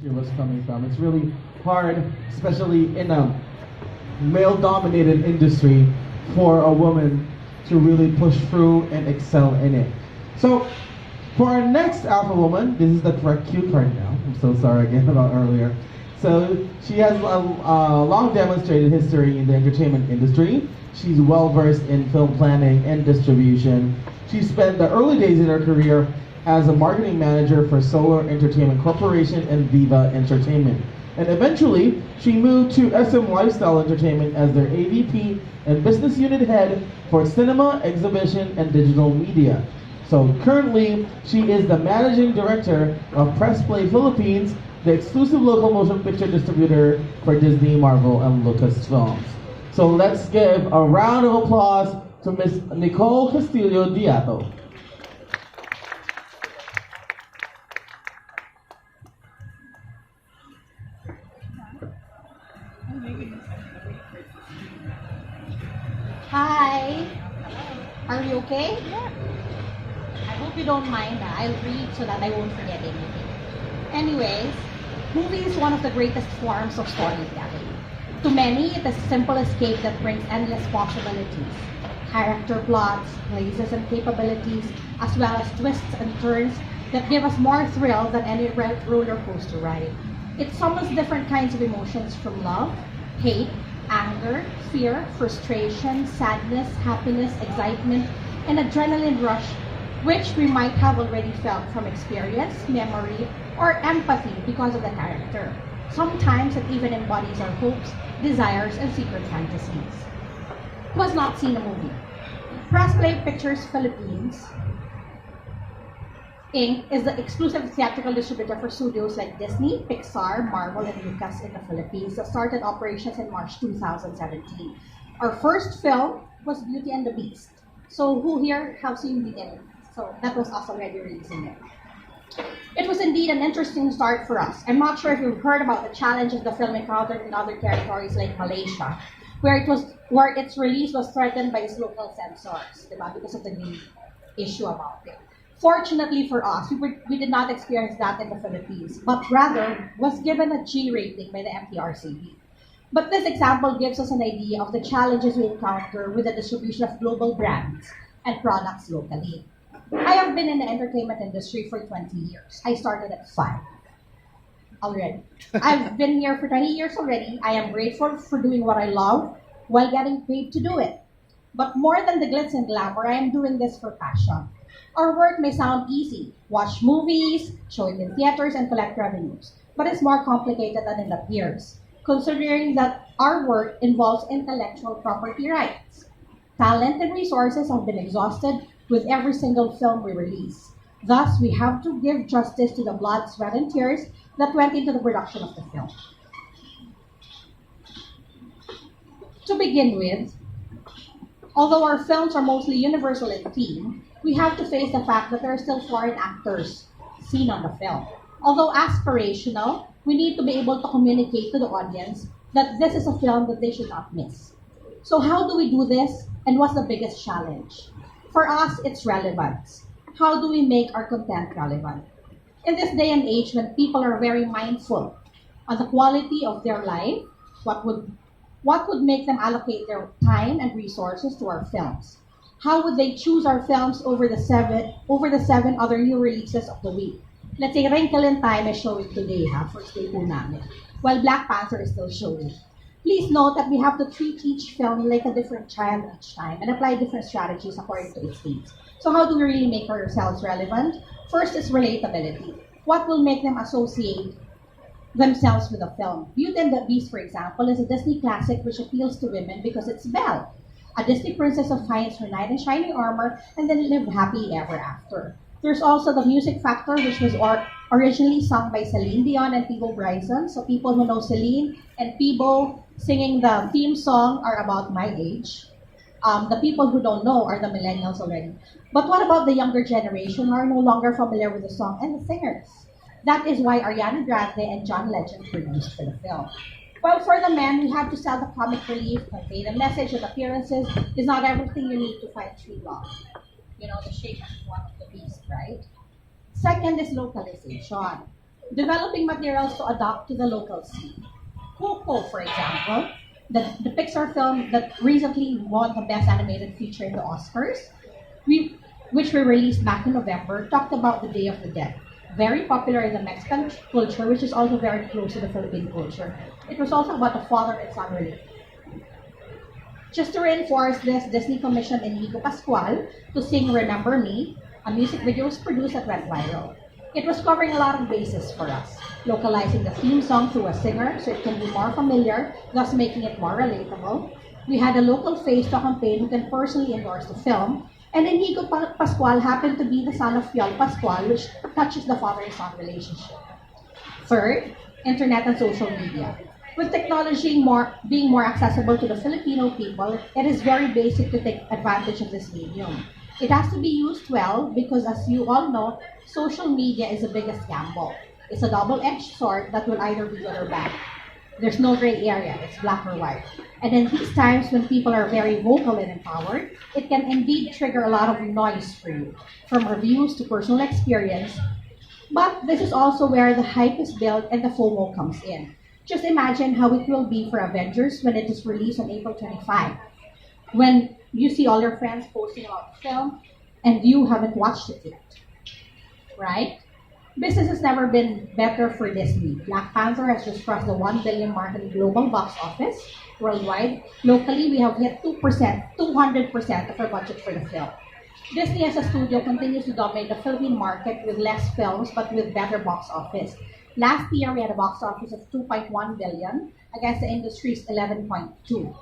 she was coming from. It's really hard, especially in a male-dominated industry, for a woman to really push through and excel in it. So, for our next alpha woman, this is the correct cue card now. I'm so sorry again about earlier. So, she has a long demonstrated history in the entertainment industry. She's well versed in film planning and distribution. She spent the early days in her career as a marketing manager for Solar Entertainment Corporation and Viva Entertainment. And eventually, she moved to SM Lifestyle Entertainment as their AVP and business unit head for cinema, exhibition, and digital media. So currently, she is the managing director of Press Play Philippines, the exclusive local motion picture distributor for Disney, Marvel, and Lucasfilms. So let's give a round of applause to Miss Nicole Castillo Diato. Hi. Are you okay? I hope you don't mind. I'll read so that I won't forget anything. Anyways, movie is one of the greatest forms of storytelling. To many, it is a simple escape that brings endless possibilities. Character plots, places and capabilities, as well as twists and turns that give us more thrill than any roller coaster ride. It summons different kinds of emotions from love, hate, anger, fear, frustration, sadness, happiness, excitement, and adrenaline rush, which we might have already felt from experience, memory, or empathy because of the character. Sometimes it even embodies our hopes, desires, and secret fantasies. Who has not seen a movie? Press Play Pictures Philippines Inc. is the exclusive theatrical distributor for studios like Disney, Pixar, Marvel, and Lucas in the Philippines that started operations in March 2017. Our first film was Beauty and the Beast. So who here have seen Beauty and the Beast? So that was us already releasing it. It was indeed an interesting start for us. I'm not sure if you've heard about the challenges the film encountered in other territories like Malaysia, where its release was threatened by its local censors, diba? Because of the gay issue about it. Fortunately for us, we did not experience that in the Philippines, but rather was given a G rating by the MTRCB. But this example gives us an idea of the challenges we encounter with the distribution of global brands and products locally. I have been in the entertainment industry for 20 years. I started at 5 already. I've been here for 20 years already. I am grateful for doing what I love while getting paid to do it. But more than the glitz and glamour, I am doing this for passion. Our work may sound easy, watch movies, show it in theaters, and collect revenues. But it's more complicated than it appears, considering that our work involves intellectual property rights. Talent and resources have been exhausted with every single film we release. Thus, we have to give justice to the blood, sweat, and tears that went into the production of the film. To begin with, although our films are mostly universal in theme, we have to face the fact that there are still foreign actors seen on the film. Although aspirational, we need to be able to communicate to the audience that this is a film that they should not miss. So how do we do this, and what's the biggest challenge? For us, it's relevance. How do we make our content relevant? In this day and age when people are very mindful on the quality of their life, what would make them allocate their time and resources to our films? How would they choose our films over the seven other new releases of the week? Let's say Wrinkle in Time is showing today, first day po namin, while Black Panther is still showing. Please note that we have to treat each film like a different child each time and apply different strategies according to its needs. So how do we really make ourselves relevant? First is relatability. What will make them associate themselves with the film? Beauty and the Beast, for example, is a Disney classic which appeals to women because it's Belle, a Disney princess who finds her knight in shining armor and then live happy ever after. There's also the music factor, which was originally sung by Celine Dion and Peebo Bryson. So people who know Celine and Peebo singing the theme song are about my age. The people who don't know are the millennials already. But what about the younger generation who are no longer familiar with the song and the singers? That is why Ariana Grande and John Legend produced for the film. Well, for the men, we have to sell the comic relief, convey the message that appearances is not everything you need to fight true love. You know, the shape is one of the beast, right? Second is localization. developing materials to adapt to the local scene. Coco, for example, the Pixar film that recently won the Best Animated Feature in the Oscars, we, which we released back in November, talked about the Day of the Dead. Very popular in the Mexican culture, which is also very close to the Philippine culture. It was also about the father and son relationship. Just to reinforce this, Disney commissioned Inigo Pascual to sing Remember Me. A music video was produced that went viral. It was covering a lot of bases for us, localizing the theme song through a singer so it can be more familiar, thus making it more relatable. We had a local face to a campaign who can personally endorse the film, and Inigo Pascual happened to be the son of Fiol Pascual, which touches the father and son relationship. Third, internet and social media. With technology being more accessible to the Filipino people, it is very basic to take advantage of this medium. It has to be used well because, as you all know, social media is the biggest gamble. It's a double-edged sword that will either be good or bad. There's no gray area, it's black or white. And in these times when people are very vocal and empowered, it can indeed trigger a lot of noise for you, from reviews to personal experience. But this is also where the hype is built and the FOMO comes in. Just imagine how it will be for Avengers when it is released on April 25. When you see all your friends posting about the film and you haven't watched it yet, right? Business has never been better for Disney. Black Panther has just crossed the 1 billion mark in global box office worldwide. Locally, we have hit 200% of our budget for the film. Disney as a studio continues to dominate the Philippine market with less films but with better box office. Last year, we had a box office of 2.1 billion against the industry's 11.2,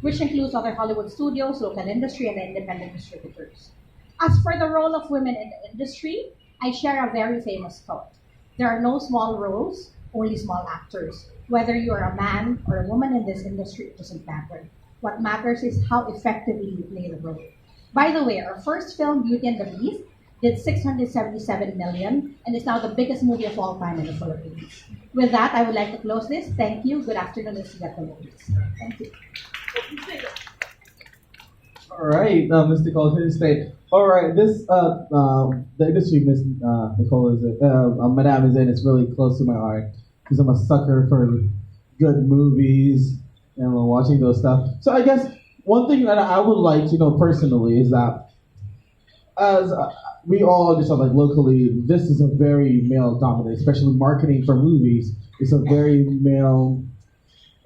which includes other Hollywood studios, local industry, and independent distributors. As for the role of women in the industry, I share a very famous quote. There are no small roles, only small actors. Whether you are a man or a woman in this industry, it doesn't matter. What matters is how effectively you play the role. By the way, our first film, Beauty and the Beast, did 677 million and is now the biggest movie of all time in the Philippines. With that, I would like to close this. Thank you. Good afternoon, and see you at the movies. Thank you. All right, Ms. Nicole, here to stay. All right, this the industry Miss Nicole is Madame is in. It's really close to my heart because I'm a sucker for good movies and watching those stuff. So I guess one thing that I would like to know personally is that as we all understand, like locally, this is a very male dominated, especially marketing for movies. It's a very male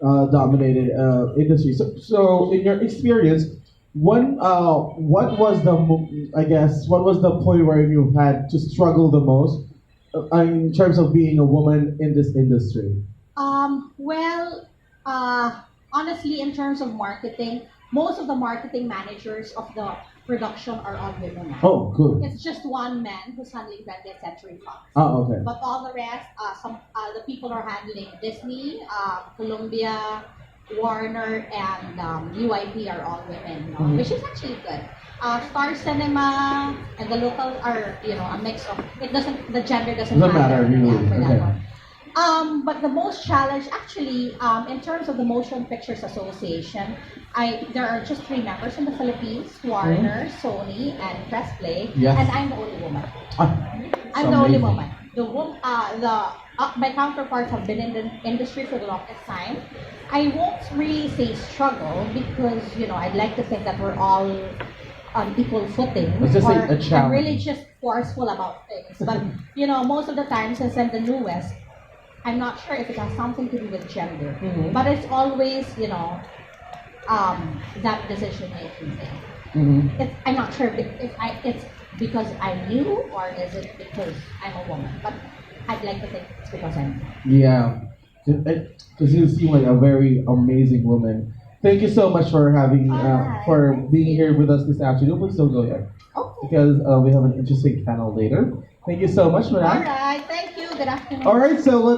dominated industry. So in your experience, what was what was the point where you had to struggle the most in terms of being a woman in this industry? Well, honestly, in terms of marketing, most of the marketing managers of the production are all women now. Oh, good. It's just one man who's handling 20th Century Fox. Oh, okay. But all the rest, the people are handling Disney, Columbia, Warner, and UIP are all women, no? Which is actually good. Star Cinema and the local are, a mix of. The gender doesn't matter really. Yeah, for that Okay. one. But the most challenge, actually, in terms of the Motion Pictures Association, there are just 3 members in the Philippines: Warner, Sony, and Press Play, Yes. and I'm the only woman. Ah, I'm so the only amazing. woman. My counterparts have been in the industry for the longest time. I won't really say struggle because I'd like to think that we're all on equal footing. Let's just say or a challenge. I'm really just forceful about things. But most of the time, since I'm the newest, I'm not sure if it has something to do with gender. But it's always that decision making thing. I'm not sure if it's because I'm new or is it because I'm a woman. But I'd like to think it's because I'm new. Yeah, because you seem like a very amazing woman. Thank you so much for having Alright, for thank being you. here with us this afternoon. Please don't go yet Okay. because we have an interesting panel later. Thank you so much, All Madam. right. Thank you. Good afternoon. All right, so let's.